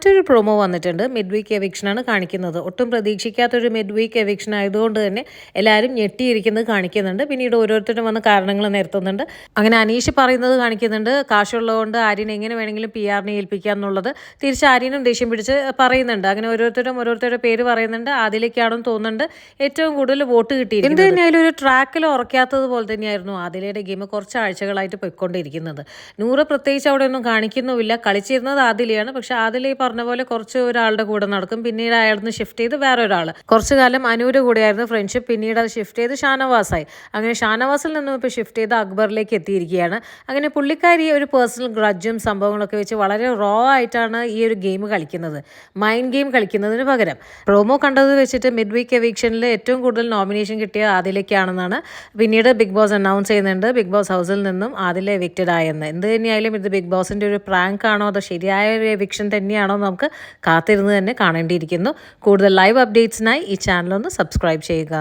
മറ്റൊരു പ്രൊമോ വന്നിട്ടുണ്ട്. Mid week എവിക്ഷനാണ് കാണിക്കുന്നത്. ഒട്ടും പ്രതീക്ഷിക്കാത്തൊരു മിഡ് വീക്ക് എവിക്ഷൻ ആയതുകൊണ്ട് തന്നെ എല്ലാവരും ഞെട്ടിയിരിക്കുന്നത് കാണിക്കുന്നുണ്ട്. പിന്നീട് ഓരോരുത്തരും വന്ന് കാരണങ്ങൾ നിരത്തുന്നുണ്ട്. അങ്ങനെ അനീഷ് പറയുന്നത് കാണിക്കുന്നുണ്ട്, കാശുള്ളതുകൊണ്ട് ആര്യനെ എങ്ങനെ വേണമെങ്കിലും PR-നെ ഏൽപ്പിക്കുക എന്നുള്ളത്. തിരിച്ച് ആര്യനും ദേഷ്യം പിടിച്ച് പറയുന്നുണ്ട്. അങ്ങനെ ഓരോരുത്തരുടെ പേര് പറയുന്നുണ്ട്. ആദിലേക്കാണെന്ന് തോന്നുന്നുണ്ട് ഏറ്റവും കൂടുതൽ വോട്ട് കിട്ടിയിരിക്കുന്നത്. എന്ത് തന്നെയായാലും ഒരു ട്രാക്കിൽ ഉറക്കാത്തത് പോലെ തന്നെയായിരുന്നു ആദിലയുടെ ഗെയിം കുറച്ച് ആഴ്ചകളായിട്ട് പോയിക്കൊണ്ടിരിക്കുന്നത്. നൂറ് പ്രത്യേകിച്ച് അവിടെ ഒന്നും കാണിക്കുന്നുമില്ല. കളിച്ചിരുന്നത് ആദിലയാണ്. പക്ഷെ ആദില ഈ പറഞ്ഞ പോലെ കുറച്ച് ഒരാളുടെ കൂടെ നടക്കും, പിന്നീട് അയാളന്ന് ഷിഫ്റ്റ് ചെയ്ത് വേറെ ഒരാൾ. കുറച്ചു കാലം അനൂര് കൂടെയായിരുന്നു ഫ്രണ്ട്ഷിപ്പ്, പിന്നീട് അത് ഷിഫ്റ്റ് ചെയ്ത് ഷാനവാസായി. അങ്ങനെ ഷാനവാസിൽ നിന്നും ഇപ്പോൾ ഷിഫ്റ്റ് ചെയ്ത് അക്ബറിലേക്ക് എത്തിയിരിക്കുകയാണ്. അങ്ങനെ പുള്ളിക്കാരി ഒരു പേഴ്സണൽ ഗ്രഡ്ജും സംഭവങ്ങളൊക്കെ വെച്ച് വളരെ റോ ആയിട്ടാണ് ഈ ഒരു ഗെയിം കളിക്കുന്നത്, മൈൻഡ് ഗെയിം കളിക്കുന്നതിന് പകരം. പ്രൊമോ കണ്ടത് വെച്ചിട്ട് മിഡ് വീക്ക് എവിക്ഷനിൽ ഏറ്റവും കൂടുതൽ നോമിനേഷൻ കിട്ടിയ ആദിലേക്കാണെന്നാണ്. പിന്നീട് ബിഗ് ബോസ് അനൗൺസ് ചെയ്യുന്നുണ്ട് ബിഗ് ബോസ് ഹൗസിൽ നിന്നും ആദില എവിക്റ്റഡ് ആയെന്ന്. എന്ത് തന്നെയായാലും ഇത് ബിഗ് ബോസിൻ്റെ ഒരു പ്രാങ്ക് ആണോ അതോ ശരിയായ ഒരു എവിക്ഷൻ തന്നെയാണോ നമുക്ക് കാത്തിരുന്ന് തന്നെ കാണേണ്ടിയിരിക്കുന്നു. കൂടുതൽ ലൈവ് അപ്ഡേറ്റ്സിനായി ഈ ചാനൽ ഒന്ന് സബ്സ്ക്രൈബ് ചെയ്യുക.